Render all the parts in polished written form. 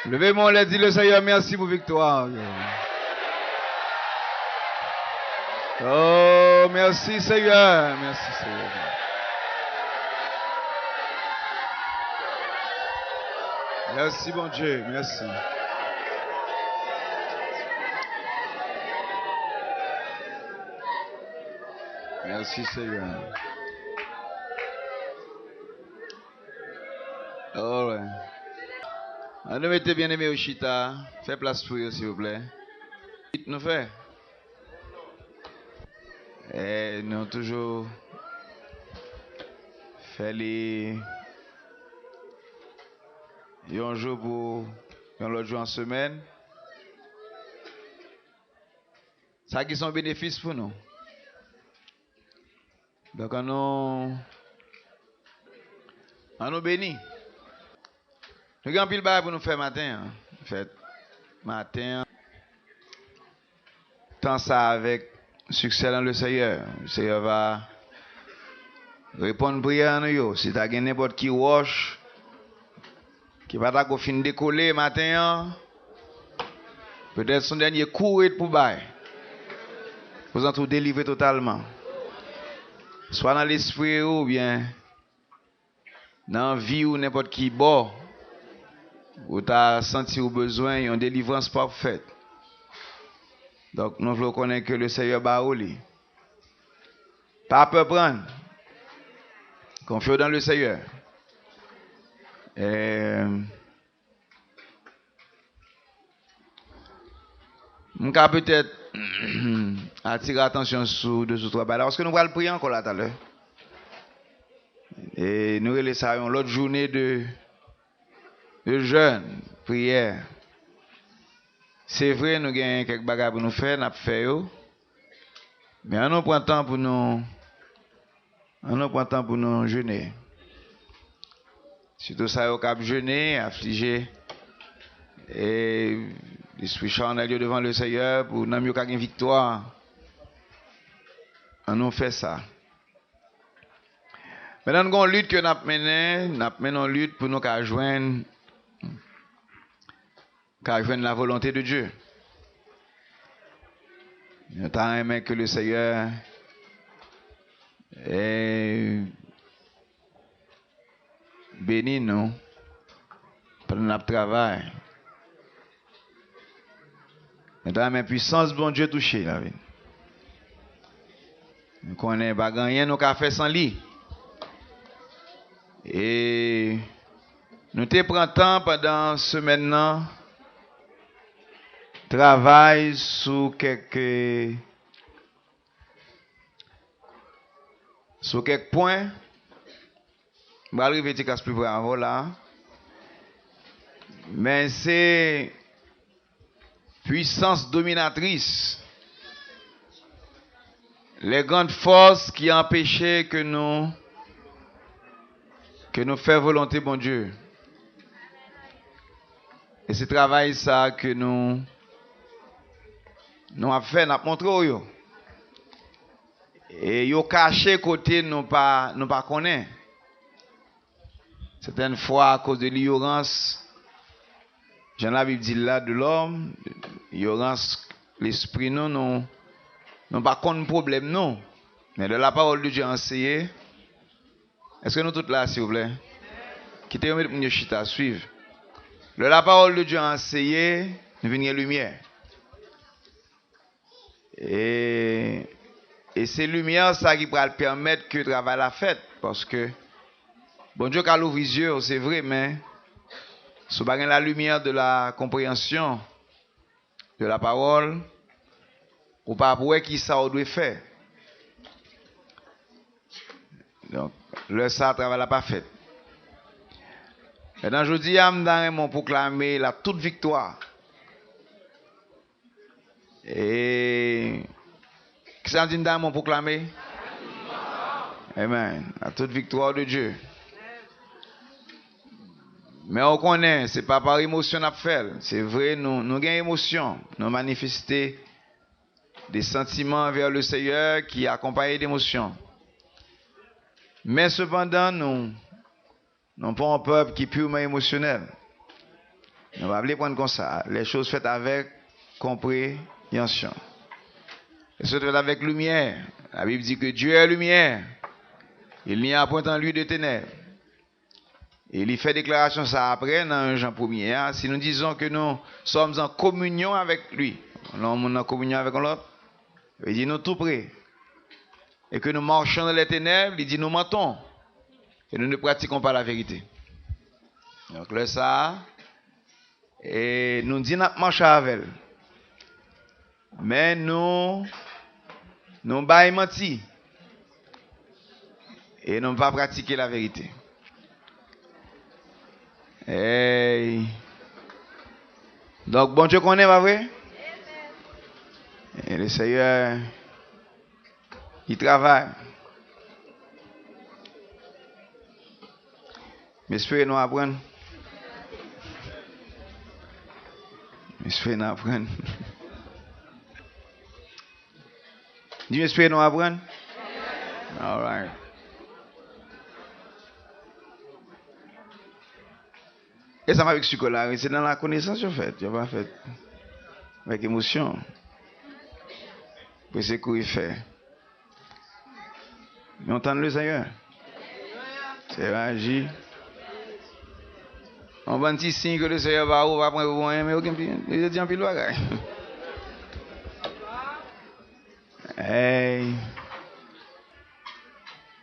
Levez-moi les dit le Seigneur, merci pour victoire. Oh, merci Seigneur, merci Seigneur. Merci bon Dieu, merci. Merci Seigneur. All right. Nous mettez bien aimé Oshita. Faites place pour eux, s'il vous plaît. Nous fait. Et nous avons toujours fait les. Un jour pour l'autre jour en semaine. Ça qui sont bénéfices pour nous. Donc on nous bénit. Nous avons pile de pour nous faire matin. Fait matin. Tant ça avec succès dans le Seigneur. Le Seigneur va répondre prière à nous. Si tu as n'importe qui wash, qui va ta fin décoller matin, peut-être son dernier coup est pour bailler. Vous en tout délivrer totalement. Soit dans l'esprit ou bien dans la vie ou n'importe qui bon, où tu as senti au besoin d'une délivrance parfaite. Donc nous voulons connaître que le Seigneur baouli. Pas peur prendre. Confions dans le Seigneur. Je vais peut-être attirer l'attention sur deux ou trois balles. Parce que nous allons prier encore là tout à l'heure. Et nous allons l'autre journée de jeûne, prière. C'est vrai, nous avons quelques bagages pour nous faire, nous avons fait. Mais on nous prend temps pour nous jeûner. Surtout ça, au cap jeûner, affligé. Et l'esprit charnel devant le Seigneur pour nous avoir une victoire. On nous fait ça. Maintenant, nous avons une lutte que nous avons menée. Nous avons une lutte pour nous joindre la volonté de Dieu. Nous avons aimé que le Seigneur bénisse nous pour notre travail. Nous avons une puissance de bon Dieu touchée. Nous connaissons pas rien, nous avons fait sans lui. Et nous te prenons temps pendant ce maintenant. Travail sur quelques points. Je vais arriver à ce plus avant là. Mais c'est puissance dominatrice. Les grandes forces qui empêchaient que nous fassions volonté, bon Dieu. Et c'est travail ça que nous avons fait, nous avons montré. Et nous caché côté nous pas connaît. Certaines fois à cause de l'ignorance, j'en la Bible dit là de l'homme, l'ignorance, l'esprit nous pas connaît problème non. Mais de la parole de Dieu enseignée. Est-ce que nous tous là s'il vous plaît? Quittez-moi pour chita suivre. De la parole de Dieu enseignée, nous venons lumière. Et c'est lumière ça qui va permettre que le travail la fête. Parce que, bon Dieu, quand l'ouvre les yeux, c'est vrai, mais si vous avez la lumière de la compréhension de la parole, ou pas pour qui ça on doit faire. Donc, le ça travail la pas fait. Maintenant, je dis à mon proclamer la toute victoire. Et qui ça dit dans mon proclamer? Amen. La toute victoire de Dieu. Mais on connaît, ce n'est pas par émotion qu'on fait. C'est vrai, nous avons une émotion. Nous manifester des sentiments vers le Seigneur qui accompagnent d'émotions. Mais cependant, nous n'avons pas un peuple qui est purement émotionnel. On va pas prendre comme ça. Les choses faites avec compréhension. Et ce fait avec lumière. La Bible dit que Dieu est lumière. Il n'y a point en lui de ténèbres. Et il fait déclaration ça après dans Jean 1er. Si nous disons que nous sommes en communion avec lui, nous sommes en communion avec l'autre, il dit nous tout près. Et que nous marchons dans les ténèbres, il dit nous mentons. Et nous ne pratiquons pas la vérité. Donc là ça, et nous disons nous marchons avec elle. Mais nous baillons menti. Et nous ne pas pratiquer la vérité. Hey. Donc bon Dieu connaît, pas vrai? Et le Seigneur, il travaille. Mais espérez nous apprendre. Espérez nous apprendre. Dis espérez nous apprendre. All right. Et ça va avec sucre, c'est dans la connaissance en fait. Je pas fait avec émotion. C'est quoi il fait. Mais on entend le Seigneur. C'est agir. On va un petit signe que le Seigneur va prendre pour rien, mais aucun il dit en pile bagaille. Hey.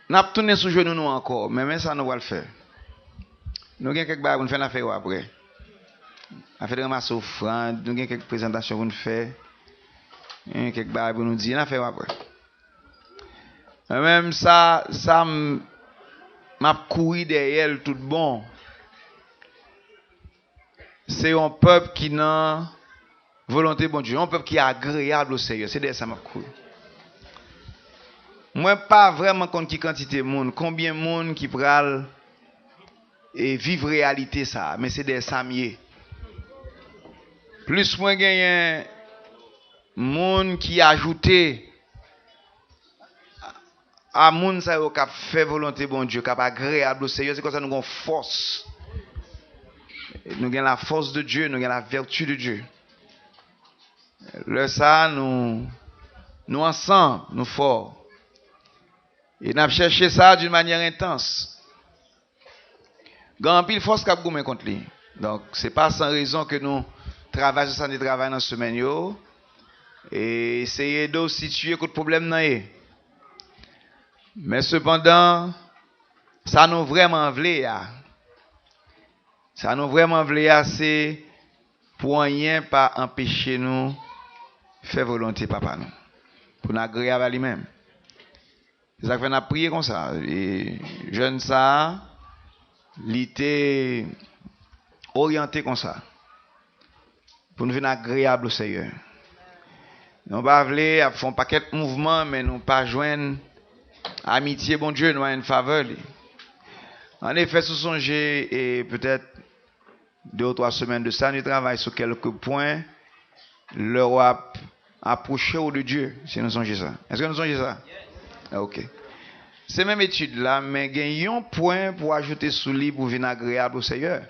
N'a pas tourné sous genou nous encore, mais même ça nous va le faire. Nous avons quelques bagages pour nous faire l'affaire après. Affaire de ramasser offrande, nous avons quelques présentations pour nous faire. Quelques bagages pour nous dire l'affaire après. Même ça m'a couru derrière tout bon. C'est un peuple qui n'a volonté bon Dieu, un peuple qui est agréable au Seigneur. C'est de ça m'a couru. Moi pas vraiment compte qui quantité de monde, combien de monde qui pral et vivre réalité ça, mais c'est des samiers. Plus moi gagne monde qui ajouté à moun ça yo cap fait volonté bon Dieu, cap agréable au Seigneur, c'est comme ça nous avons force. Nous avons la force de Dieu, nous avons la vertu de Dieu. Le ça nous ensemble, nous forts. Et nous avons cherché ça d'une manière intense. Grand pile force cap goumé contre lui. Donc c'est pas sans raison que nous travaillons sur ça, nous travaillons dans ce semaine yo et essayer de situer que le problème n'est. Mais cependant, ça nous vraiment voulait. Ça nous vraiment voulait, c'est pour rien pas empêcher nous faire volonté papa nous. Pour nous agréable à lui-même. C'est ça que nous avons prié comme ça. Et jeune ça, il était orienté comme ça. Pour nous venir agréable au Seigneur. Nous ne pas voulu faire un paquet de mouvements, mais nous pas joindre amitié, bon Dieu, nous avons une faveur. En effet, sous songer et peut-être 2 ou 3 semaines de ça, nous travaillons sur quelques points. L'Europe approcher de Dieu, si nous songez ça. Est-ce que nous songez ça? Ok. Ces mêmes études là, mais il y a un point pour ajouter sous lui pour venir agréable au Seigneur.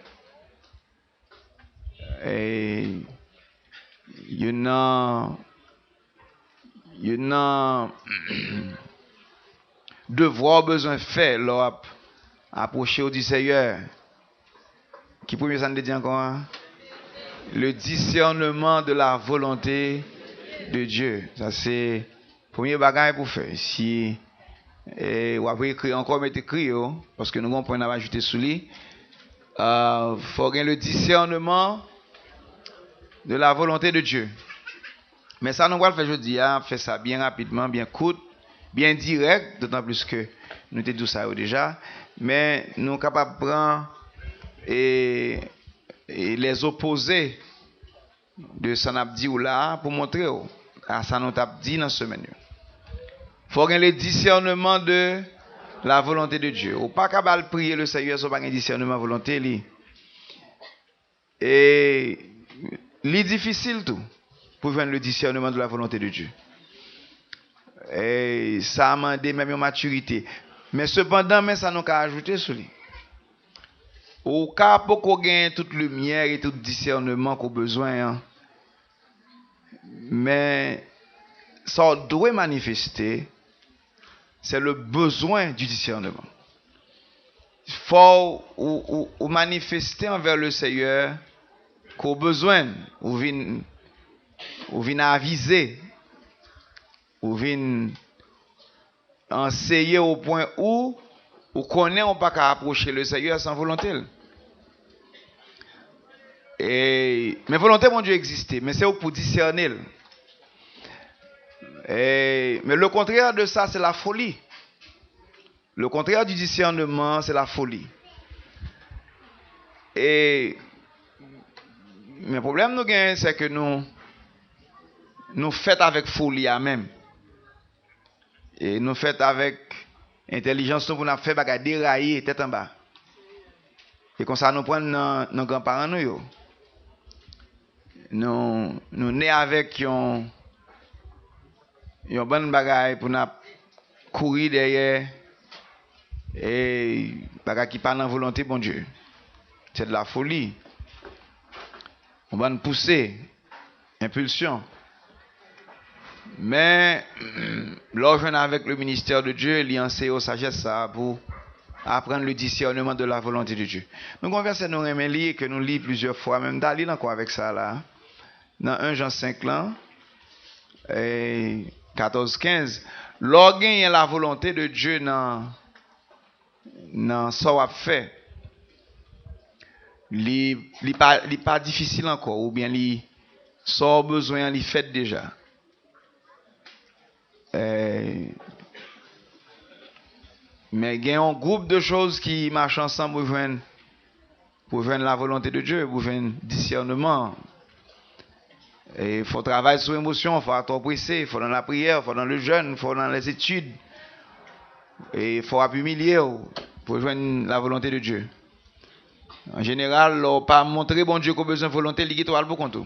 Et il y a devoir besoin faire l'Europe approcher du Seigneur. Qui premier ça nous dit encore? Le discernement de la volonté de Dieu. Ça c'est le premier bagage pour faire. Si ou après écrit encore mettre écrit parce que nous comprenons à ajouter sous lui. Faut gagner le discernement de la volonté de Dieu. Mais ça nous va le faire aujourd'hui, faire ça bien rapidement, bien court, bien direct, d'autant plus que nous t'ai dit ça déjà, mais nous sommes capables de prendre et les opposés de ça n'a dit ou là pour montrer à ça nous t'a dit dans ce menu. Faut gagner le discernement de la volonté de Dieu. Ou pas capable prier le Seigneur sans pas un discernement de volonté li. Et li difficile tout pour voir le discernement de la volonté de Dieu. Et ça a demandé même une maturité. Mais cependant, mais ça nous a ajouté sur lui. Au cas pour qu'on gagne toute lumière et tout discernement qu'on a besoin, hein. Mais ça doit manifester, c'est le besoin du discernement. Il faut ou manifester envers le Seigneur qu'on a besoin, ou vient aviser, ou vient enseigner au point où on connaît on pas qu'à approcher le Seigneur sans volonté. Mais volonté mon Dieu existe, mais c'est pour discerner. Mais le contraire de ça, c'est la folie. Le contraire du discernement, c'est la folie. Et le problème nous gagne, c'est que nous faisons avec folie à même. Et nous faisons avec intelligence pour nous faire bagarre dérailler tête en bas. Et comme ça nous prenons nos grands-parents nous nés avec une bonne bagaille pour nous courir derrière et bagaille qui pas dans volonté bon Dieu. C'est de la folie. On va nous pousser impulsion. Mais l'organe avec le ministère de Dieu, il enseigne aux sagesse ça pour apprendre le discernement de la volonté de Dieu. Nous conversons nous remet que nous lisons plusieurs fois, même d'aller encore avec ça là. Dans 1 Jean 5 là, et 14-15, l'organe est la volonté de Dieu dans ce qu'on fait. Il pas difficile encore, ou bien il sort besoin, il fait déjà. Mais il y a un groupe de choses qui marchent ensemble pour joindre la volonté de Dieu, pour joindre discernement. Et il faut travailler sur l'émotion, il faut être pressé, il faut dans la prière, il faut dans le jeûne, il faut dans les études. Et il faut humilier pour joindre la volonté de Dieu. En général, on ne pas montrer bon Dieu qu'on a besoin de volonté, il quitte pour compte.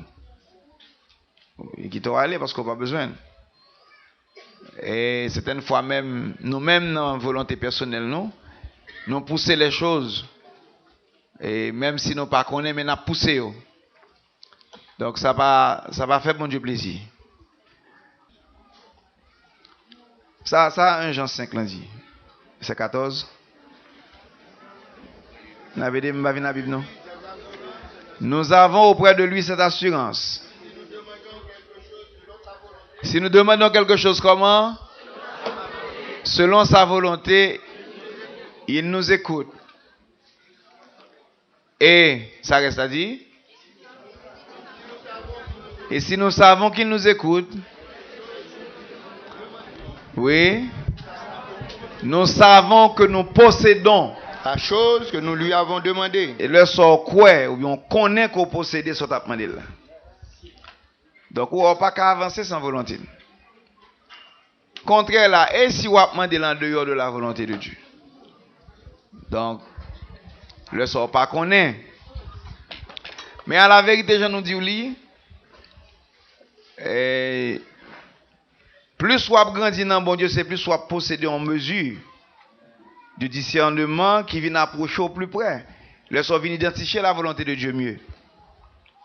Il quitte aller parce qu'on n'a pas besoin. Et certaines fois même, nous-mêmes dans la volonté personnelle, nous poussons les choses. Et même si nous ne connaissons pas, mais nous poussons. Donc ça va faire bon Dieu plaisir. Ça 1 Jean 5 lundi. C'est 14. Nous avons auprès de lui cette assurance. Si nous demandons quelque chose comment? Selon sa volonté, il nous écoute. Et ça reste à dire. Et si nous savons qu'il nous écoute, oui, nous savons que nous possédons la chose que nous lui avons demandé. Et le sort quoi, ou bien on connaît qu'on possède ce qu'on a demandé là. Donc on ne peut pas avancer sans volonté. Contraire là, et si on a demandé en dehors de la volonté de Dieu. Donc, le sort pas connaît. Mais à la vérité, je nous dis, plus on grandit dans bon Dieu, c'est plus on posséder en mesure du discernement qui vient approcher au plus près. Le sort vient identifier la volonté de Dieu mieux.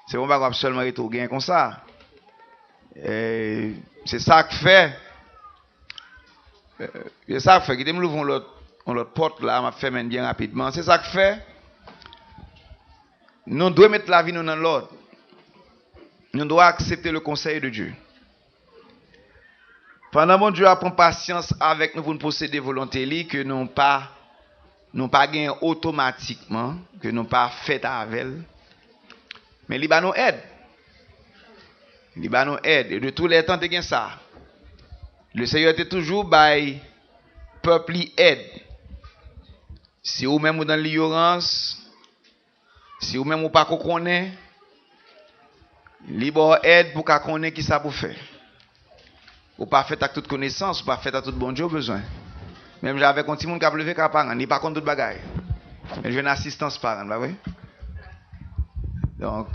C'est bon, pas seulement être au gain comme ça. C'est ça que fait. C'est ça que fait. Qui me l'ouvre l'autre porte là, m'a fait bien rapidement. C'est ça que fait. Nous devons mettre la vie dans l'ordre. Nous devons accepter le conseil de Dieu. Pendant mon Dieu apprend patience avec nous pour nous posséder volonté que nous pas gagner automatiquement, que nous pas fait avec elle. Mais il nous aide. Il nous aide. Et de tous les temps, c'est bien ça. Le Seigneur était toujours by peuple aide. Si vous même dans l'ignorance, si vous même pas connaît, libre aide pour qu'on connaisse qui ça pour faire. Ou pas fait avec toute connaissance, ou pas fait avec tout bon Dieu besoin. Même j'avais un petit monde qui a levé qu'à parent, il pas contre toute bagaille. Mais j'ai une assistance parent, là oui. Donc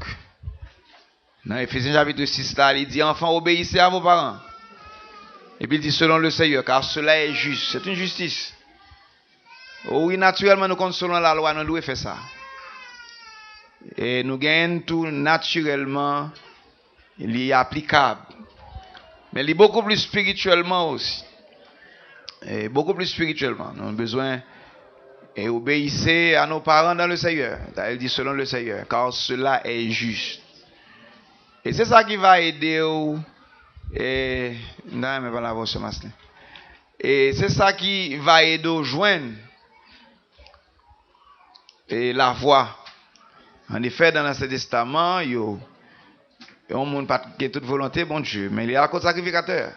dans Éphésiens chapitre 6 là, il dit enfants obéissez à vos parents. Et puis il dit selon le Seigneur, car cela est juste. C'est une justice. Oui, naturellement, nous comptons selon la loi, nous devons faire ça. Et nous gagnons tout naturellement, il est applicable. Mais il est beaucoup plus spirituellement aussi. Et beaucoup plus spirituellement. Nous avons besoin d'obéir à nos parents dans le Seigneur. Il dit selon le Seigneur, car cela est juste. Et c'est ça qui va aider. Et c'est ça qui va aider à joindre la voie. En effet, dans l'Ancien Testament, il y a un monde qui a toute volonté, bon Dieu, mais il y a un code sacrificateur.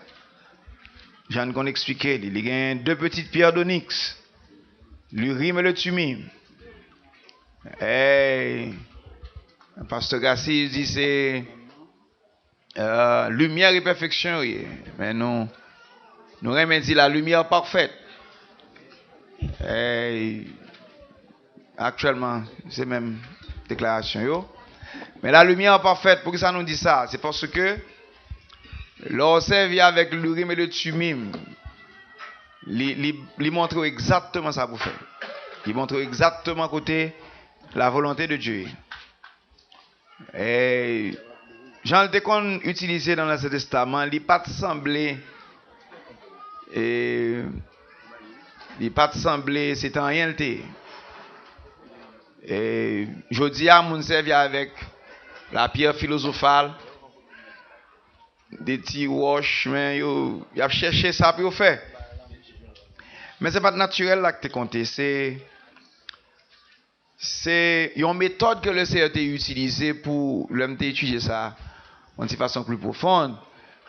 J'en ai expliqué, il y a deux petites pierres d'onyx, l'urim et le tumim. Et le pasteur Gassi dit c'est lumière et perfection, oui. Mais nous aimons dire la lumière parfaite. Et actuellement, c'est même déclaration yo. Mais la lumière parfaite, pour que ça nous dit ça, c'est parce que l'observer avec l'urim et le tumim, il montre exactement ça pour faire. Il montre exactement côté la volonté de Dieu. Et Jean le qu'on utilisé dans l'Ancien Testament, il pas semblé c'est en rien le. Et je dis à mon servir avec la pierre philosophale, des petits wash, mais il a cherché ça pour faire. Mais c'est pas naturel là que tu compté, c'est une méthode que le Seigneur a utilisée pour l'homme étudier ça de façon plus profonde,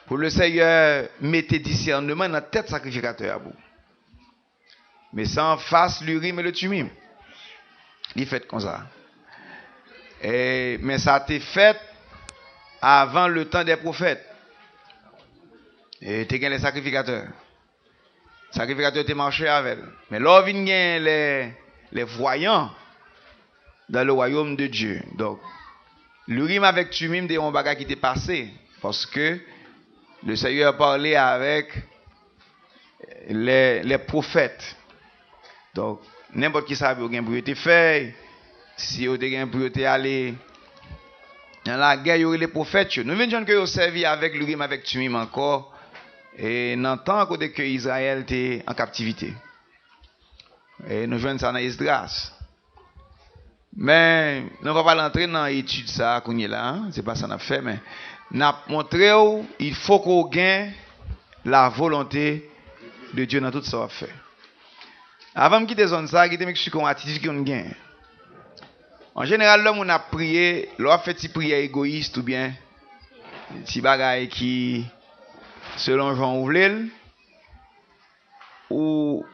pour le Seigneur mettre discernement dans la tête sacrificateur. Mais sans face l'urim et le tumim. Il fait comme ça. Mais ça a été fait avant le temps des prophètes. Et tu as les sacrificateurs. Les sacrificateurs étaient marchés avec. Mais là, il y a les voyants dans le royaume de Dieu. Donc, l'urim avec tumim, c'est un bagage qui était passé. Parce que le Seigneur parlait avec les prophètes. Donc, n'importe qui savait où pour être fait. Si vous avez pour aller dans la guerre, il y aurait les prophètes. Nous venons que vous servi avec l'urim avec tumim encore. Et dans le temps que Israël était en captivité. Et nous jouons ça dans Esdras. Mais nous ne va pas entrer dans l'étude ça qu'on est là, c'est pas ça qu'on a fait, mais nous avons montré qu'il faut qu'on gagne la volonté de Dieu dans tout ça qu'on fait. Avant de quitter zone ça, quitter Mexique on attitude qu'on gagne. En général, l'homme on a prié, l'on a fait une prière égoïste ou bien petit bagaille qui selon Jean Ouvlel ou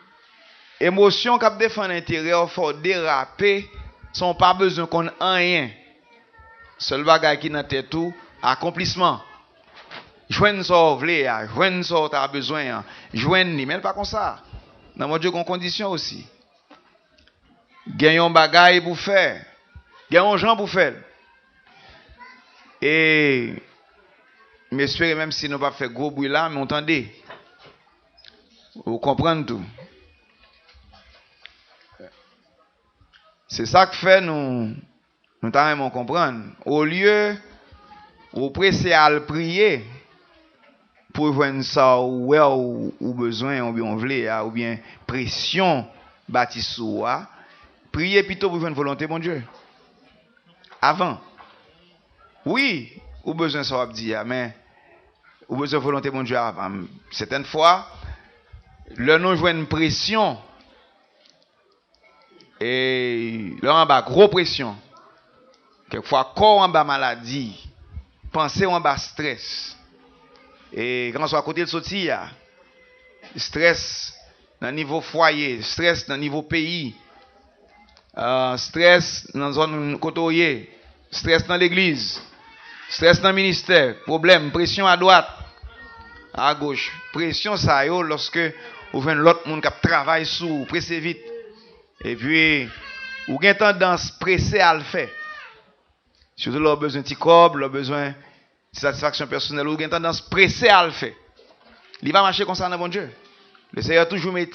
émotion qui défend l'intérieur faut déraper sont pas besoin qu'on rien. Seul bagage qui dans tête tout accomplissement. Joindre ça vle, joindre ça t'as besoin, joindre ni même pas comme ça. Dans mon Dieu qu'on condition aussi. Gagnons bagage pour faire. Gagnons gens pour faire. Et m'espère même si nous pas faire gros bruit là, mais entendez. Vous comprenez tout. C'est ça que fait nous t'arrêtons comprendre. Au lieu ou presser à le prier pour joindre ça ou besoin ou bien vle ou bien pression bâti sous prier plutôt pour joindre volonté mon Dieu. Avant. Oui, ou besoin ça va dire mais ou besoin volonté mon Dieu avant. Certaines fois le nous joindre pression et là en bas gros pression. Quelquefois corps en bas maladie, pensée en bas stress. Et quand on soit à côté de sortir, stress dans le niveau foyer, stress dans le niveau pays, stress dans la zone côtoyée, stress dans l'église, stress dans le ministère, problème, pression à droite, à gauche, pression ça yo lorsque vous voyez l'autre monde qui travaille sous, pressez vite. Et puis, vous avez tendance pressée à le faire. Surtout, vous avez besoin de petit corps, vous avez besoin de satisfaction personnelle, vous avez tendance pressée à le faire. Il va marcher comme ça dans bon Dieu. Le Seigneur a toujours mis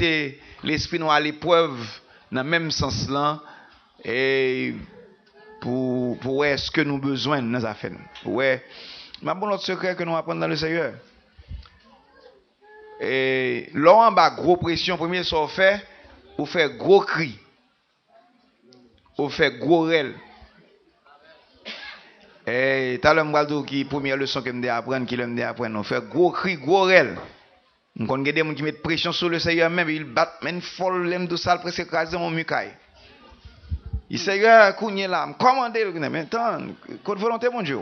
l'esprit à l'épreuve dans le même sens là. Et pour est ce que nous besoin dans affaires. Ouais. Mais bon l'autre secret que nous apprenons dans le Seigneur. Et là en bas gros pression premier ça fait ou fait gros cri. Ou fait gros rel. Et tout à l'heure m'baldo qui première leçon que me apprendre qui l'aime apprendre on fait gros cri gros rel. On connaît des gens qui mettent pression sur le Seigneur même ils battent même folle l'aime de ça presque écraser mon mucaille. Il Seigneur cougner là commander mais attends côté volonté bon Dieu.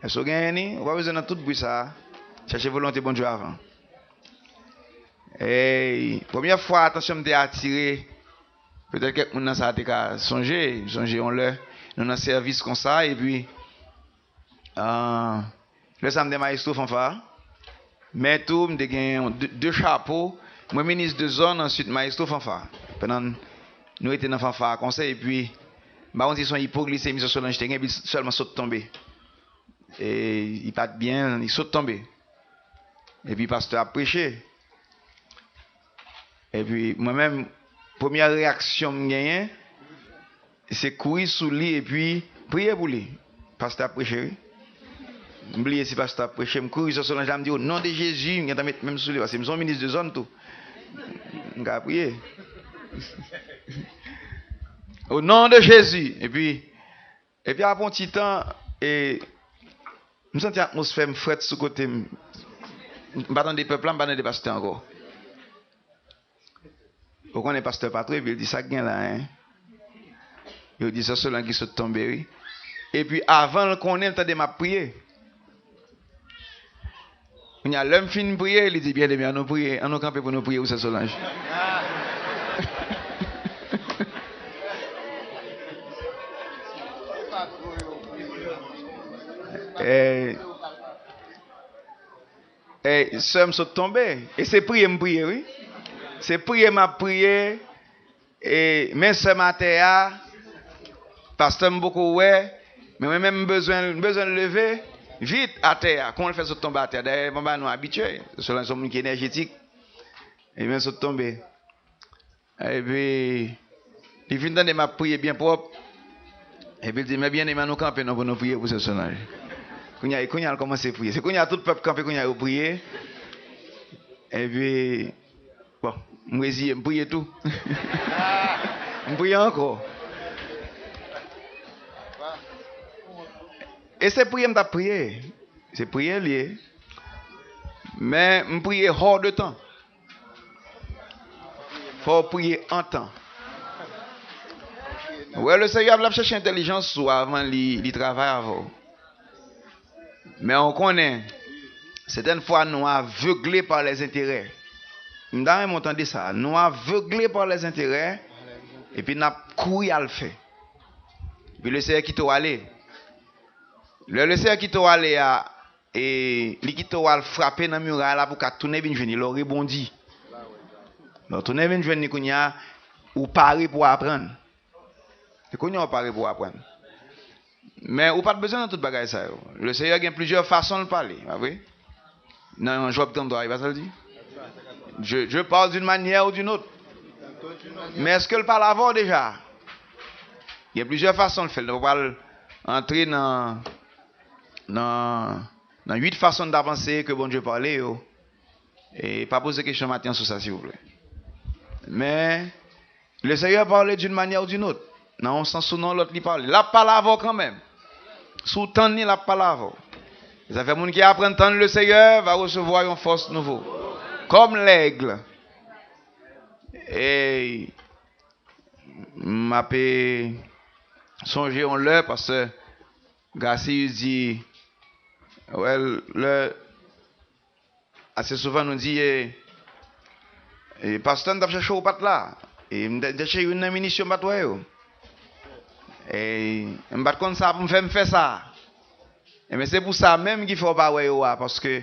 Est-ce que gagné on va besoin dans tout bruit ça chercher volonté bon Dieu avant. Et première fois attention me attiré peut-être que mon ça a songer on le nous dans service comme ça et puis le samedi maestro fanfare mais tout me gagne deux chapeaux moi ministre de zone ensuite maestro fanfare pendant nous étions dans fanfare conseil et puis bah on dit son hypoglycémie sur Solange Tengue puis seulement saute tomber et il pas bien il saute tomber et puis pasteur a prêché et puis moi-même première réaction me gagne c'est courir sous lui et puis prier pour lui pasteur a prêché oubliez si pasteur a prêché me courir sur Solange me dit au nom de Jésus me mettre même sous lui parce que son ministre de zone tout on va prier au nom de Jésus et puis après un petit temps et me senti atmosphère me frette sous côté pas dans des peuples pas dans des pasteurs encore au qu'on est pasteur patron il dit ça gain là hein il dit ça selon qui saute tomber oui et puis avant qu'on ait le temps de m'a prier on y a l'homme fin prier il dit bien de bien nous prier on nous camper pour nous prier ou ça Solange et ça me saute tomber et c'est prier me prier oui c'est prier m'a prier et mais ce matin pasteur beaucoup ouais mais moi même besoin de lever vite à terre qu'on le fait sauter tomber à terre d'ailleurs moi nous habitués selon son qui énergétique et bien saute tomber et puis il vient de m'a prier bien propre et puis il dit mais bien aimé nous camper nous pour nous prier pour ce Solange qu'on a commencé à prier c'est qu'on a tout le peuple camper qu'on a prier et puis bon moi je prier tout je prier encore et c'est prier me prier c'est prier lié mais me prier hors de temps faut prier en temps ouais le Seigneur va chercher intelligence avant il travaille avant mais on connaît certaines fois nous aveuglés par les intérêts nous avons entendu ça nous aveuglés par les intérêts et puis nous couru à le faire puis le Seigneur qui t'a allé le Seigneur qui t'a allé et lui qui t'a frappé dans le mur là pour qu'à tourner bien venir il rebondi donc tourner bien venir qu'on y a ou paré pour apprendre c'est qu'on y a paré pour apprendre mais ou pas besoin de toute bagaille ça le Seigneur a plusieurs façons de parler oui dans Job 33 il va se le dire je parle d'une manière ou d'une autre mais est-ce que le parle avant déjà il y a plusieurs façons de faire on va entrer dans 8 façons d'avancer que bon Dieu parlait et pas poser question maintenant sur ça s'il vous plaît mais le Seigneur parlait d'une manière ou d'une autre dans un sens ou dans l'autre il parle la parle avant quand même sous temps ni la parle avant ça fait monde qui apprend à entendre le Seigneur va recevoir une force nouveau comme l'aigle et m'a songer en l'heure parce que Garcia dit ouais assez souvent nous dit et pasteur n'a cherché au pat là et m'a cherché une munition bat ouais et m'a comme ça pour me faire ça et mais c'est pour ça même qu'il faut pas ouais parce que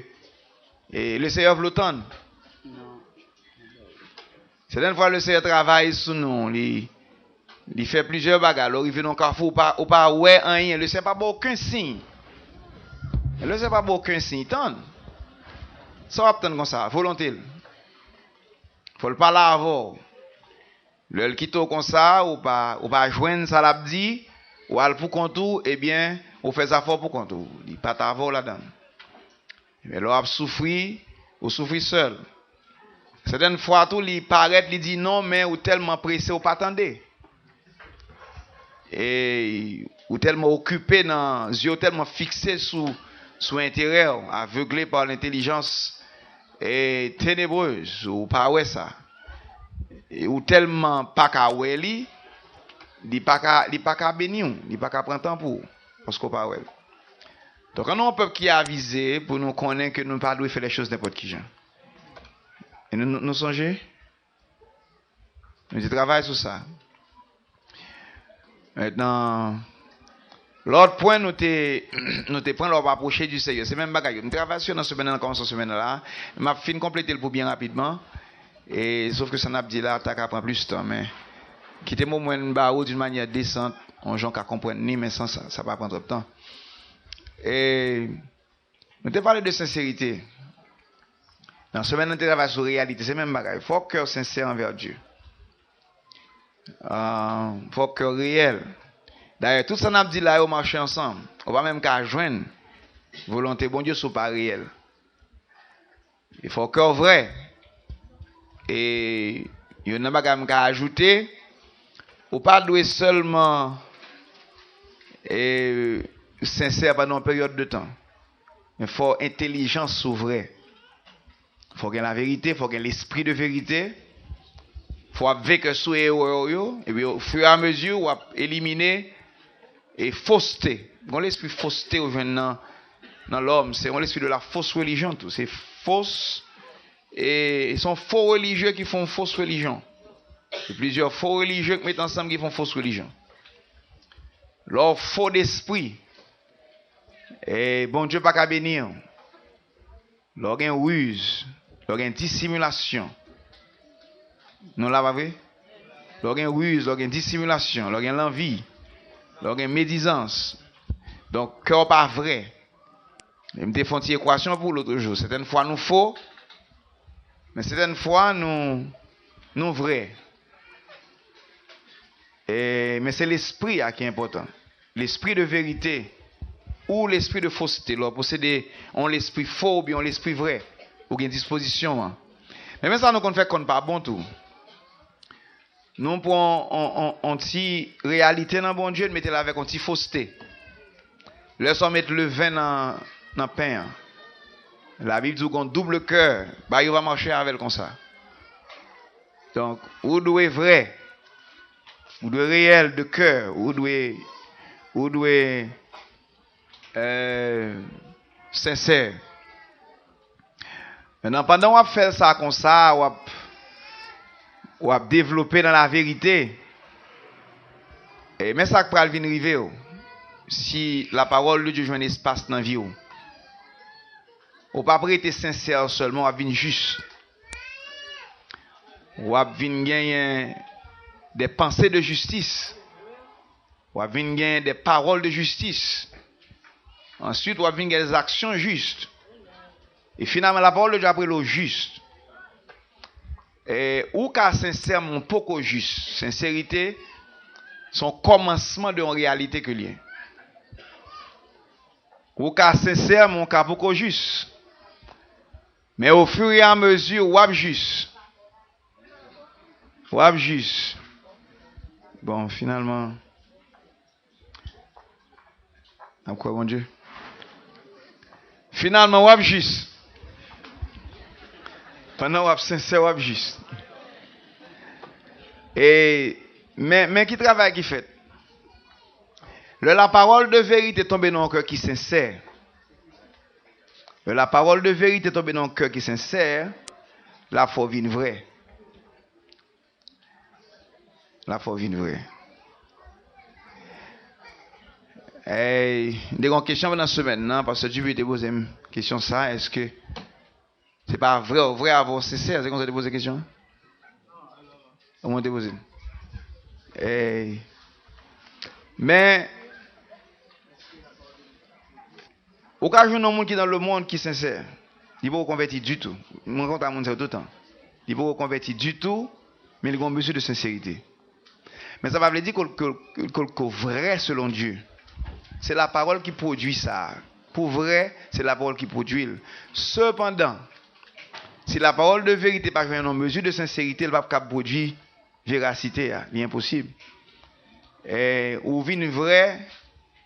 le Seigneur veut l'entendre certaines fois le Seigneur travaille sur nous il fait plusieurs bagages alors il vient dans carrefour ou pas ouais rien le Seigneur pas aucun signe le Seigneur pas aucun signe tant ça va attendre comme ça volonté faut le parler avant le quitte comme ça ou pas joindre ça l'a dit ou al pour contour, eh bien, ou fait ça fort pour contour. Il pas t'avoir là-dedans. Mais là, ou souffrir seul. Certaines fois, tout, il paraît, il dit non, mais ou tellement pressé, ou pas attendre. Et ou tellement occupé dans yeux tellement fixé sous intérêt, aveuglé par l'intelligence et ténébreuse, ou pas ouais ça. Et ou tellement pas qu'à ouais il pas qu'à bénir, il pas qu'à prendre temps pour parce qu'on pas ouais. Donc on a un peuple qui est avisé pour nous connaître que nous ne pas devons faire les choses n'importe qui gens. Et nous songez, nous travaillons sur ça. Maintenant, l'autre point, nous te prenons l'ordre approcher du Seigneur. C'est même bagaille. Nous travaillons sur la semaine, comme cette semaine-là. Je vais fin compléter le pour bien rapidement. Et sauf que ça n'a pas dit là, tu as prendre plus de temps. Mais quittez-moi moins d'une manière décente. On gens qui comprennent ni, mais sans ça, ça va prendre trop de temps. Et nous te parlé de sincérité. Dans ce semaine, nous travaillons sur la réalité. C'est même bagaille. Il faut que cœur sincère envers Dieu. Faut que réel. D'ailleurs, tout ça n'a dit là, on marche ensemble. On va même qu'à joindre volonté bon Dieu soit pas réel. Il faut que vrai. Et il y a pas qu'à ajouter. Ou pas doit seulement sincère pendant une période de temps. Il faut intelligence sur vrai. Il faut qu'il y ait la vérité, il faut qu'il y ait l'esprit de vérité. Il faut vécu sous et puis au fur et à mesure, on va éliminer et fausseté. L'esprit fausseté dans l'homme, c'est l'esprit de la fausse religion. C'est fausse. Et ils sont faux religieux qui font fausse religion. Il y a plusieurs faux religieux qui mettent ensemble qui font fausse religion. Leur faux d'esprit. Et bon Dieu pas qu'à bénir. Leur ruse. Leur dissimulation. Non là pas vrai? Leur ruse, leur dissimulation, leur l'envie, leur médisance. Donc cœur pas vrai. Je me font une équation pour l'autre jour. Certaines fois nous faux, mais certaines fois nous vrai. Mais c'est l'esprit qui est important. L'esprit de vérité ou l'esprit de fausseté. Leur posséder on l'esprit faux ou bien on l'esprit vrai. Ou une disposition. Mais même ça nous qu'on fait qu'on pas bon tout. Nous prenons une petite réalité dans bon Dieu, nous mettons avec une petite fausseté. Laissons mettre le vin dans le pain. La Bible dit qu'on double cœur, bah il va marcher avec comme ça. Donc, vous devez vrai, vous devez réel de cœur, vous devez sincère. Maintenant, pendant qu'on fait ça comme ça, ou à développer dans la vérité. Mais ça va venir arriver. Si la parole de Dieu joue un espace dans la vie. Ou pas prêter sincère seulement, ou à venir juste. Ou à venir gagner des pensées de justice. Ou à venir gagner des paroles de justice. Ensuite, ou à venir gagner des actions justes. Et finalement, la parole de Dieu après le juste. Ou qu'à sincère, mon poco juste. Sincérité, son commencement de réalité que lié. Ou qu'à sincère, mon cas poco juste. Mais au fur et à mesure, ou juste. Ou juste. Bon, finalement. À quoi, mon Dieu? Finalement, ou juste. Pendant que sincère, ou juste. Mais qui travaille qui fait? La parole de vérité tombe dans un cœur qui est sincère. La parole de vérité tombe dans un cœur qui est sincère. La foi vient vraie. La foi vient vraie. Des grandes questions dans la semaine, non? Parce que Dieu veut te poser une question ça. Est-ce que c'est pas vrai avoir sincère? C'est comme ça te poser une question? Comment te poser? Mais au cas où il y a un monde qui est dans le monde qui est sincère, il ne peut pas convertir du tout. Je me rencontre à mon tout le temps. Il ne peut pas convertir du tout, mais il a besoin de sincérité. Mais ça ne veut pas dire que vrai selon Dieu. C'est la parole qui produit ça. Pour vrai, c'est la parole qui produit. Cependant, si la parole de vérité n'est pas en mesure de sincérité, elle ne va pas produire véracité. C'est impossible. Ou vient vrai,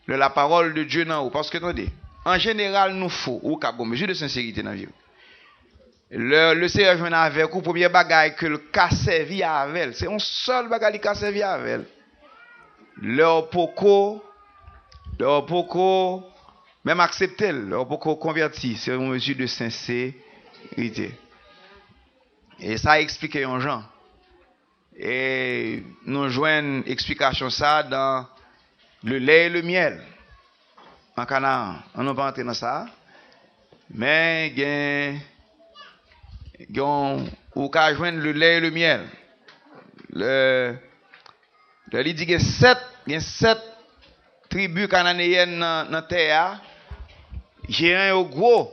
la parole de Dieu non. Parce que, attendez, en général, nous faut, ou cap une mesure de sincérité dans la vie. Le Seigneur vient avec vous, premier bagage que le cas servi avec, c'est un seul bagage qui a servi avec. Leur poco, même accepter, leur poco converti, c'est une mesure de sincérité. Et ça explique un gens. Et nous joignons explication ça dans le lait et le miel. En Canaan, on n'a pas entré dans ça. Mais ou qu'à joindre le lait et le miel. Il dit qu'il y a 7 tribus cananéennes dans la terre. J'ai un gros.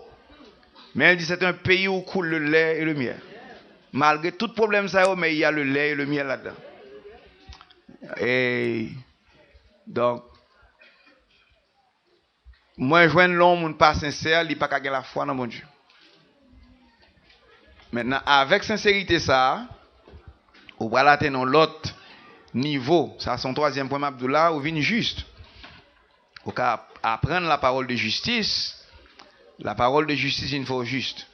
Mais il dit que c'est un pays où coule le lait et le miel. Malgré tout problème, mais il y a le lait et le miel là-dedans. Et donc, moi, je vois l'homme pas sincère, il n'y a pas qu'à la foi dans mon Dieu. Maintenant, avec sincérité, ça, on va l'atteindre l'autre niveau. Ça, son troisième point, Abdullah, ou vient juste. On va apprendre la parole de justice. La parole de justice, il faut juste.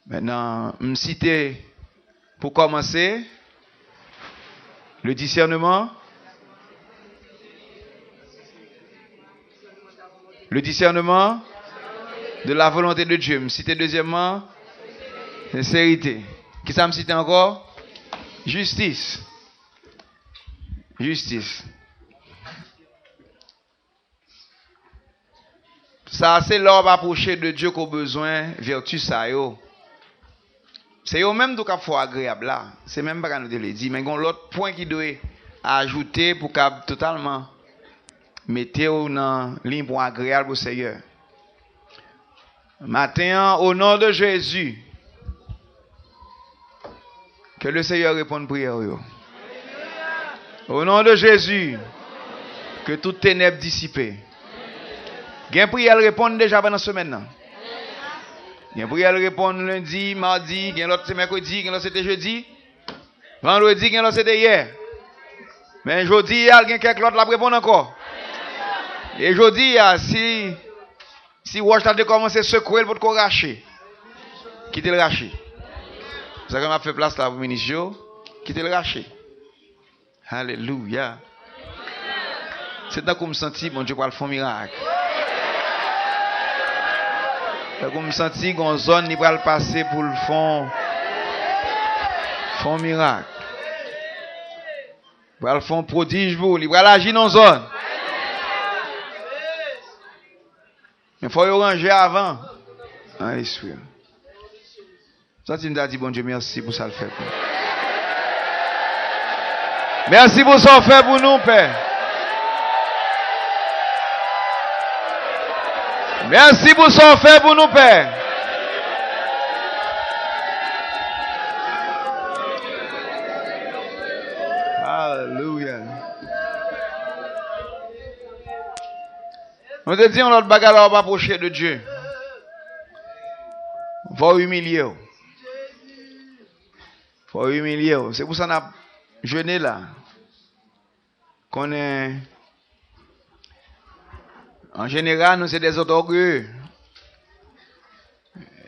Maintenant, me citer, pour commencer, le discernement. Le discernement de la volonté de Dieu. Me citer deuxièmement, sincérité. Qui ça me cite encore? Justice. Justice. Ça, c'est l'homme approché de Dieu qu'on a besoin, vertu ça yo. C'est eux même qui faut agréable là. C'est même pas nous le dire. Mais il y a l'autre point qui doit ajouter pour qu'il totalement mettre dans ligne pour agréable au Seigneur. Matin, au nom de Jésus, que le Seigneur réponde prière. Au nom de Jésus, que toute ténèbres dissipée. Gen prière répondre déjà pendant la semaine. Gen prière répondre lundi, mardi, gen l'autre c'est mercredi, gen l'autre c'était jeudi. Vendredi, gen l'autre c'était hier. Mais jeudi, il y a quelqu'un l'autre la répondre encore. Et jeudi, si Wash a commencé à secouer pour te racher, quittez le racher. Ça m'a fait place là pour ministre, quittez le racher. Alléluia. C'est là que je me sens, mon Dieu, pour le faire miracle. Je me sens que une zone qui va passer pour le fond miracle. Il va le fond prodige pour il va agir dans la zone. Mais il faut y ranger avant. Allez, sûr. Ça, tu me dis, bon Dieu, merci pour ça le fait. Merci pour ça le fait pour nous, Père. Merci pour ça fait pour nous, Père. Alléluia. On te dit, l'autre bagarre, on va approcher de Dieu. Il faut humilier. Faut humilier. C'est pour ça qu'on a jeûné là. Qu'on est. En général, nous sommes des autres orgueilleux.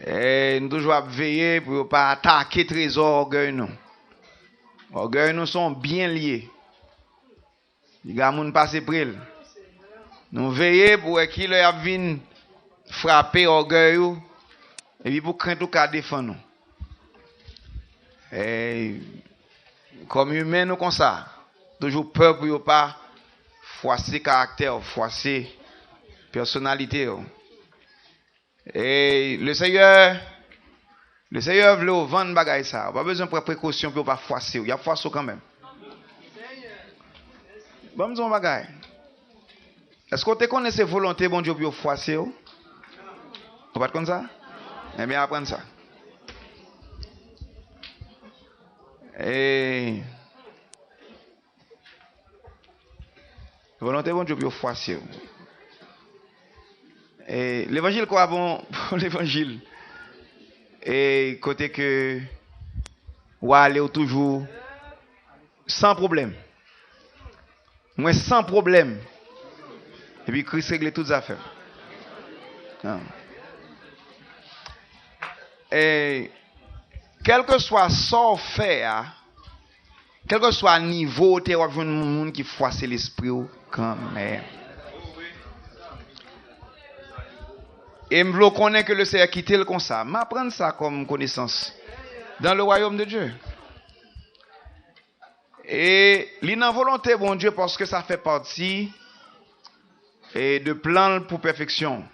Et nous toujours veiller pour ne pas attaquer trésor orgueil nous. Orgueil nous sont bien liés. Les gars nous passent près. Nous veillons pour qu'il y ait frapper orgueil et puis pour craindre tout cas défendre nous. Et comme humain nous comme ça, toujours peur pour ne pas froisser caractère, froisser personnalité. Et le Seigneur veut vendre bagaille ça. Pas besoin de précaution pour pas froisser. Il y a froisser quand même. Bon, me bagaille. Est-ce que tu connais ces volontés bon Dieu pour froisser? Vous pas comme ça? Eh bien apprendre ça. Et Volonté bon Dieu pour foi sur. Et l'évangile quoi bon pour l'évangile. Et côté que ou aller toujours sans problème. Moi sans problème. Et puis Christ règle toutes les affaires. Ah. Et quel que soit son fait, quel que soit le niveau, tu as un monde qui froisse l'esprit quand même. Et je veux connaître que le Seigneur quitte le comme ça. M'apprendre ça comme connaissance dans le royaume de Dieu. Et l'inna volonté bon Dieu parce que ça fait partie de plan pour perfection.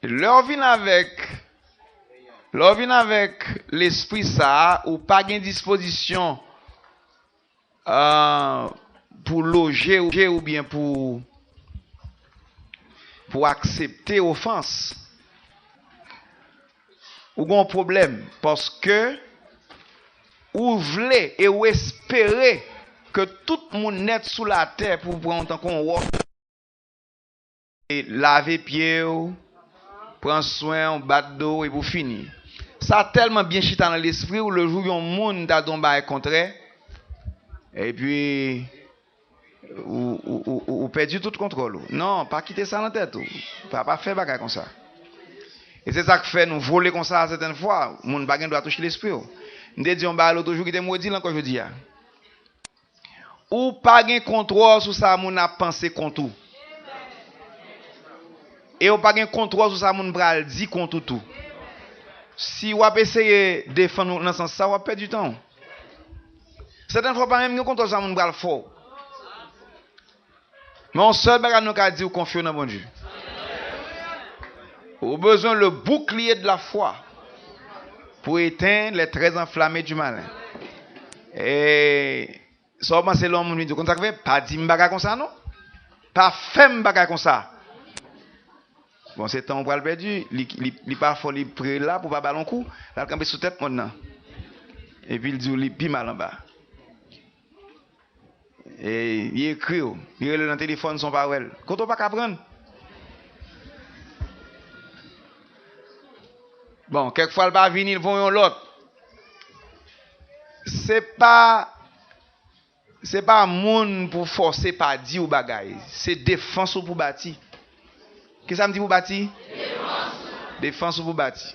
Leur vient avec l'esprit ça ou pas gain disposition pour loger ou bien pour accepter offense. Ou gon problème parce que ou voulez et ou espérez que tout le monde net sous la terre pour prendre tant qu'on et laver pied, prendre soin, battre d'eau et pour finir. Ça tellement bien chita dans l'esprit où le jour où un monde t'a don bail contraire et puis ou perdu tout contrôle. Non, pas quitter ça dans la tête. Pas faire bagarre comme ça. Et c'est ça que fait nous voler comme ça certaines fois. Mon bagarre doit toucher l'esprit. Nous dit on ba l'autre jour qui était maudit là quand je dis. Ou pas gain contrôle sur ça mon a pensé contre tout. Et ou pas gain contrôle sur ça mon bral dit contre tout. Si ou a essayer défendre dans sens ça ou perdre du temps. Certaines fois pas même contrôle ça mon bral fort. Mais on seul bagarre nous ka dire confier dans bon Dieu. Au besoin le bouclier de la foi pour éteindre les traits enflammés du malin. Et ça c'est l'homme qui dit comme ça pas dire bagarre comme ça non. Pas faire bagarre comme ça. Bon c'est temps pour le perdu, il pas faut il près là pour pas ballon coup, là camper sous tête maintenant. Et puis il dit il pi mal en bas. Et il écrit, il est dans le téléphone son parole. Quand on pas qu'apprendre. Bon, quelquefois, il va venir, ils vont l'autre. C'est pas monde pour forcer pas dire ou bagaille. C'est défense pour bâtir. Qu'est-ce que ça me dit pour bâtir? Défense pour bâtir.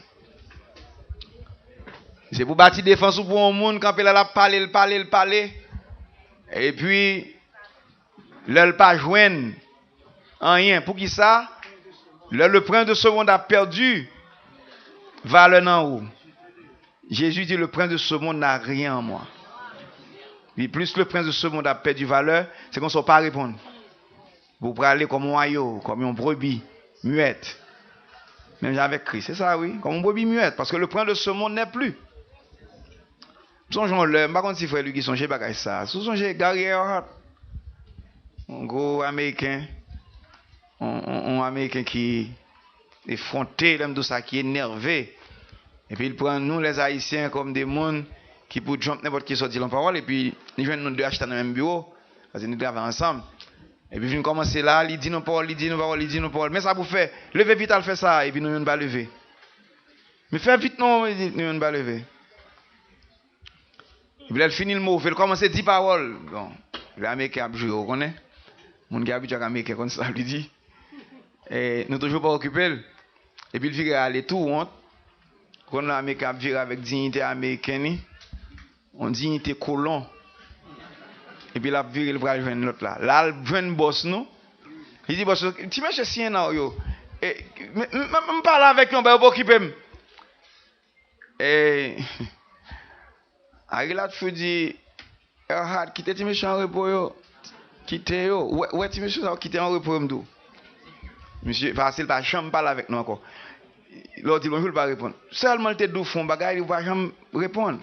C'est pour bâtir défense pour un monde quand il a parler. Et puis, l'elle pas joindre rien. Pour qui ça? Le prince de ce monde a perdu. Valeur en haut. Jésus dit le prince de ce monde n'a rien en moi. Et plus le prince de ce monde a perdu valeur, c'est qu'on ne sait pas répondre. Vous pouvez aller comme un oiseau, comme une brebis muette. Même avec Christ, c'est ça, oui. Comme une brebis muette. Parce que le prince de ce monde n'est plus. Songeons-le, je ne sais pas si frère lui qui songe pas ça. Songeons Gary Earhart. Un gros américain. Un américain qui est effronté, qui est énervé. Et puis il prend nous les Haïtiens comme des gens qui pour jump n'importe qui sorti la parole. Et puis ils viennent nous deux acheter dans le même bureau. Parce que nous travaillons ensemble. Et puis il commence là, il dit nos paroles, il dit nos paroles. Mais ça vous fait, levez vite, elle fait ça. Et puis nous ne pas lever. Mais fais vite, non, nous ne pas lever. Et puis elle finit le mot, il commence à dire paroles. Bon, l'Américain a joué, vous connaissez? Mon gars habitué à l'Américain comme ça, lui dit. Et nous toujours pas occupés. Et puis il vire à aller tout, honte. Quand l'Américain vire avec dignité américaine, on dignité colon. Et puis là, vire le bras de l'autre là. Là, le jeune boss nous. Il dit, boss, tu m'as cherché un an, yo. Et, me parle avec lui, on va occuper. Et, Ariel a fait dit, Erhard, quittez tes méchants en repos, yo. Quittez, yo. Ouais, tes méchants, quittez en repos, m'dou. Monsieur, facile, pas jamais parler avec nous encore. L'autre, il ne veut pas répondre. Seulement, il te doux fond, bagaille, il ne va jamais répondre.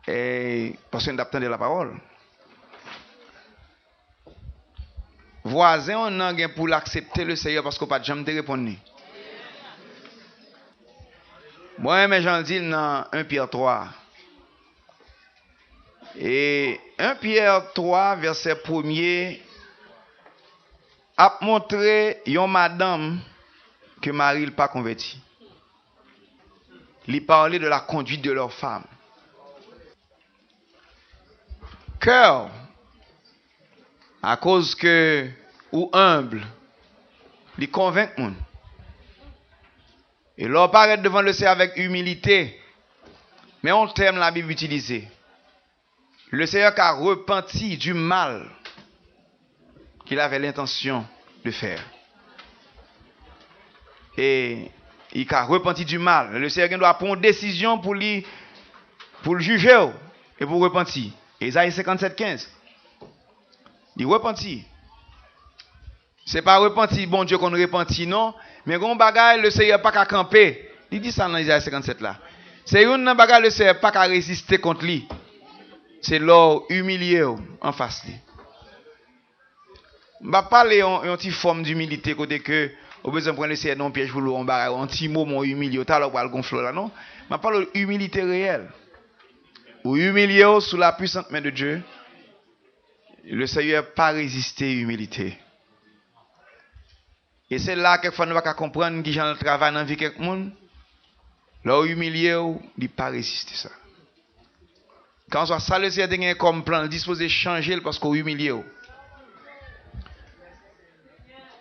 Et, parce qu'on attend de la parole. Voisin, on a pour l'accepter le Seigneur parce qu'on n'a pas jamais te répondre. Moi, mais j'en dis dans 1 Pierre 3. Et 1 Pierre 3, verset 1er, a montré yon madame que Marie n'a pas converti. Il parlait de la conduite de leur femme. Cœur, à cause que, ou humble, il convainc moun. Et leur paraît devant le Seigneur avec humilité. Mais on terme la Bible utilisée. Le Seigneur qui a repenti du mal qu'il avait l'intention de faire. Et il a repenti du mal. Le Seigneur doit prendre une décision pour le juger et pour repentir. Isaïe 57, 15. Il repentit. Ce n'est pas repentir, bon Dieu, qu'on repentit, non. Mais quand bagaille, le Seigneur n'a pas qu'à camper. Il dit ça dans Isaïe 57 là. C'est une bagaille, le Seigneur n'a pas qu'à résister contre lui. C'est l'or humilié en face. Je ne vais pas parler d'une petite forme d'humilité côté que au besoin de prendre le Seigneur dans piège pour l'on bagaille, un petit mot mon humilié, t'as le gonfler là non. Je parle d'humilité réelle. Ou humilié sous la puissante main de Dieu. Le Seigneur n'a pas résisté à l'humilité. Et c'est là que nous devons comprendre que gens travaillent dans la vie de quelqu'un. Leur humilié, il n'a pas résisté ça. Quand on ça, le Seigneur a comme plan, disposé de changer parce qu'on humilié.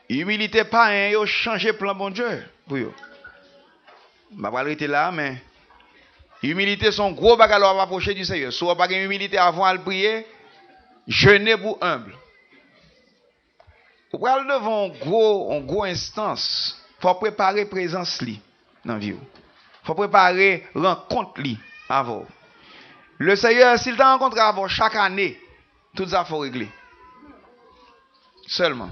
Humilité pas un, changer plan bon Dieu pour eux. Je ne vais pas arrêter là, mais humilité son gros bagage à approcher du Seigneur. Si on n'a pas humilité avant de prier, jeûner pour humble. Pour aller devant une grosse instance, il faut préparer présence dans la vie. Il faut préparer rencontre avant. Le Seigneur, s'il t'a rencontré avant chaque année, tout ça il faut régler. Seulement.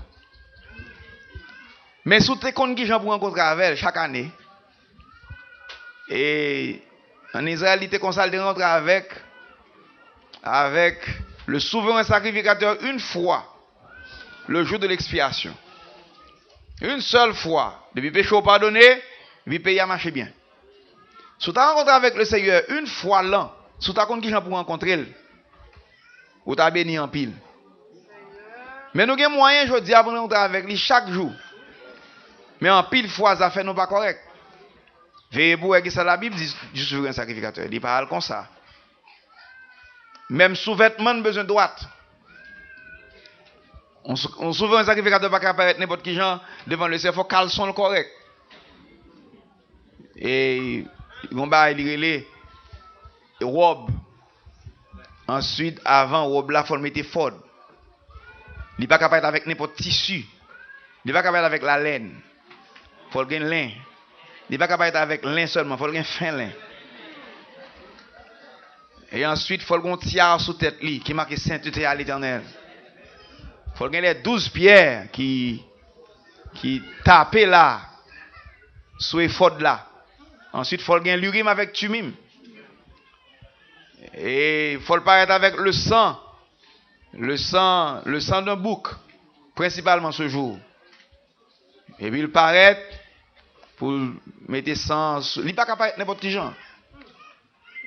Mais si tu es contre qui j'en pour rencontrer avec chaque année, et en Israël, il te conseille de rentrer avec le souverain sacrificateur une fois, le jour de l'expiation. Une seule fois. Depuis péché pardonné, puis payer à marcher bien. Si tu as rencontré avec le Seigneur une fois l'an, si tu as contre qui j'en pour rencontrer, ou tu as béni en pile. Mais nous avons moyen, je dis, avant de rentrer avec lui chaque jour. Mais en pile fois, ça fait non pas correct. Veillez pour que ça la Bible dit du souverain sacrificateur. Il parle comme ça. Même sous-vêtement, besoin de droite. On souverain sacrificateur pas apparaître n'importe qui gens devant le Seigneur, il faut caleçon correct. Et il va les robe. Ensuite, avant robe là, il faut le mettre fort. Il n'est pas capable avec n'importe tissu. Il n'est pas capable avec la laine. Il faut le lin. Il n'est pas capable avec lin seulement, il faut le fin lin. Et ensuite, il faut le tiare sous tête qui marque sainteté à l'Éternel. Il faut le les 12 pierres qui tapent là, sous effort là. Ensuite, il faut le l'urim avec tumim. Et il faut le paraître avec le sang d'un bouc, principalement ce jour. Et puis il paraît pour mettre sang, il n'est pas capable de n'importe qui genre.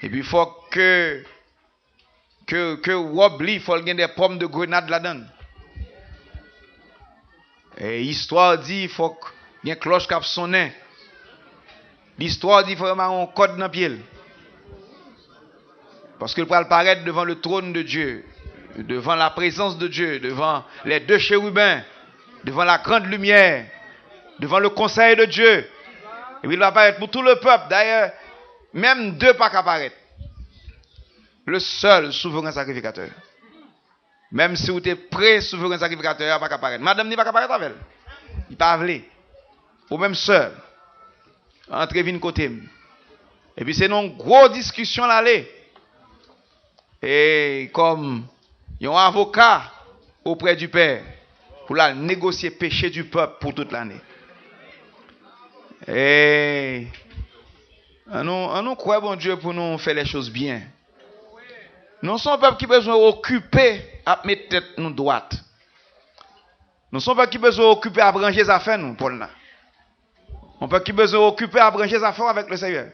Et puis il faut que Wobli, il faut qu'il y ait des pommes de grenade là-dedans. Et l'histoire dit il faut qu'il y ait une cloche qui a sonné. L'histoire dit il faut avoir un code dans le pied. Parce qu'il peut apparaître devant le trône de Dieu, devant la présence de Dieu, devant les deux chérubins, devant la grande lumière, devant le conseil de Dieu. Et puis il va apparaître pour tout le peuple. D'ailleurs, même deux pas qu'apparaître. Le seul souverain sacrificateur. Même si vous êtes prêt, souverain sacrificateur, il va pas qu'apparaître. Madame n'est pas qu'apparaître avec elle. Il pas avlé. Ou même seul. Entrez vine côté. Et puis c'est une grosse discussion là. Et comme il y a un avocat auprès du Père pour la négocier péché du peuple pour toute l'année. Et nous croyons bon Dieu pour nous faire les choses bien. Nous sommes un peuple qui a besoin d'occuper à mettre tête nous droite. Nous sommes un peuple qui a besoin d'occuper à brancher les affaires nous pour là. Un peuple qui a besoin d'occuper à brancher les affaires avec le Seigneur.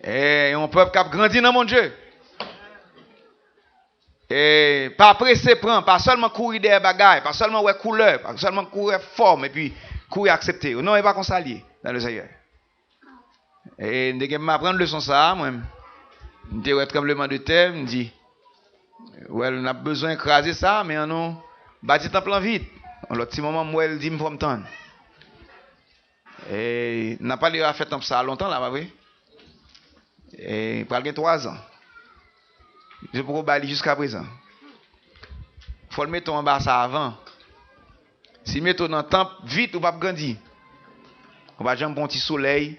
Et un peuple qui a grandi dans mon Dieu. Et pas pressé prendre, pas seulement courir des bagailles, pas seulement ouais couleur, pas seulement courir forme et puis courir accepter. Non, il pas qu'on s'allier dans le Seigneur. Et dès que m'apprendre leçon ça, moi, me ouais tremblement de terre, me dit ouais, on a besoin d'écraser ça, mais on a bâti temple en vite. L'autre petit moment moi elle dit me faut me tendre. Et n'a pas à faire ça longtemps là, pas vrai? Et pas 3 ans. Je peux balayer jusqu'à présent. Il faut le mettre en bas ça avant. Si mettre dans le temple, vite ou pas grandir. On va jamais un petit soleil.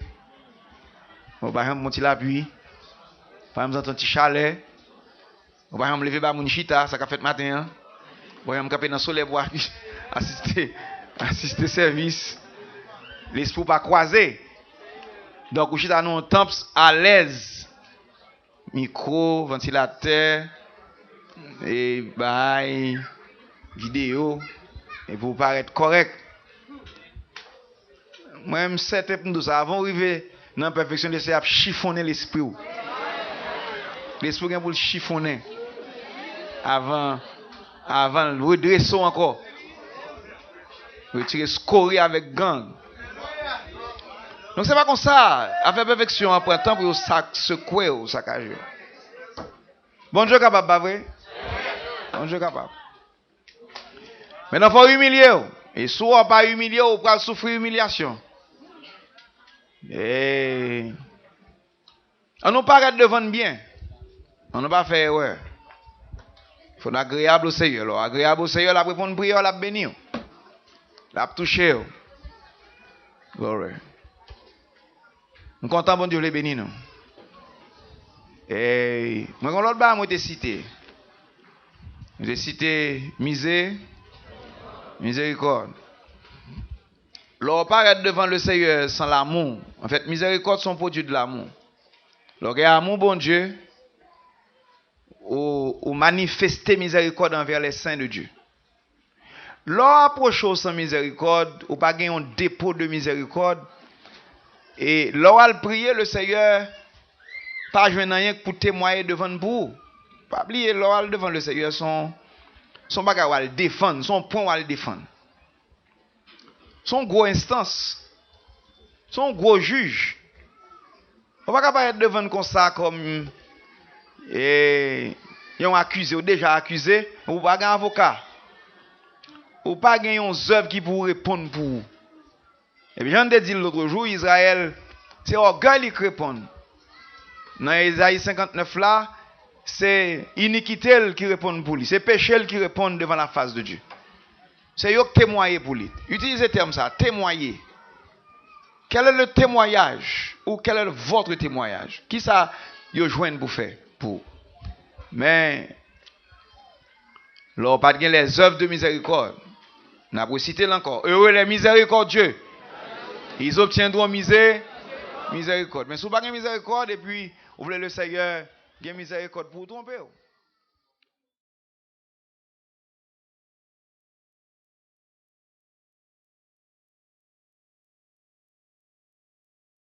On va jamais un petit la pluie. On va jamais un petit chalet. On va jamais lever ba mon chita, ça qu'a fait matin. On va jamais camper dans le soleil pour assister service. L'esprit pas croisé. Donc on chita dans un temple à l'aise. Micro, ventilateur, et bail, vidéo, et pour paraître correct. Moi-même, c'est nous ça. Avant d'arriver dans la perfection, c'est à chiffonner l'esprit. L'esprit est pour le chiffonner. Avant le redresser encore. Retirer scorer avec gang. Donc c'est pas comme ça. Avec perfection, on prend temps pour secouer ou saccager. Bon Dieu capable, pas vrai? Bon Dieu capable. Maintenant, il faut humilier. Et si on pas humilier, on va souffrir humiliation. Et on ne pas arrêter de vendre bien. On ne pas faire erreur. Il faut être agréable au Seigneur. Alors, agréable au Seigneur, la répondre prière, la bénir. La toucher. Glory. Nous comptons bon Dieu les bénir nous. Et moi quand l'autre bas moi t'ai cité. J'ai cité miséricorde. L'on paraît devant le Seigneur sans l'amour. En fait, miséricorde sont produits de l'amour. Lorsque amour bon Dieu ou manifester miséricorde envers les saints de Dieu. L'on approche sans miséricorde ou pas gagner un dépôt de miséricorde. Et lorsqu'on prier le Seigneur, pas jouer rien pour témoigner devant vous. Pas oublier lorsqu'on devant le Seigneur, son bagage à le défendre, son point à le défendre. Son gros instance, son gros juge. On va pas être devant comme ça comme un accusé ou déjà accusé, ou pas un avocat. Ou pas gagner une œuvre qui pour répondre pour vous. Et puis, j'en ai dit l'autre jour, Israël, c'est orgueil qui répond. Dans Isaïe 59 là, c'est iniquité qui répond pour lui. C'est péché qui répond devant la face de Dieu. C'est eux qui témoignent pour lui. Utilisez le terme ça, témoigner. Quel est le témoignage? Ou quel est votre témoignage? Qui ça vous joignent pour faire? Pour. Mais, l'on pas de les œuvres de miséricorde. On a cité encore. Heureux les miséricordieux. Ils obtiendront miséricorde. Mais si vous n'avez pas de miséricorde et puis vous voulez le Seigneur, il y a miséricorde pour tromper.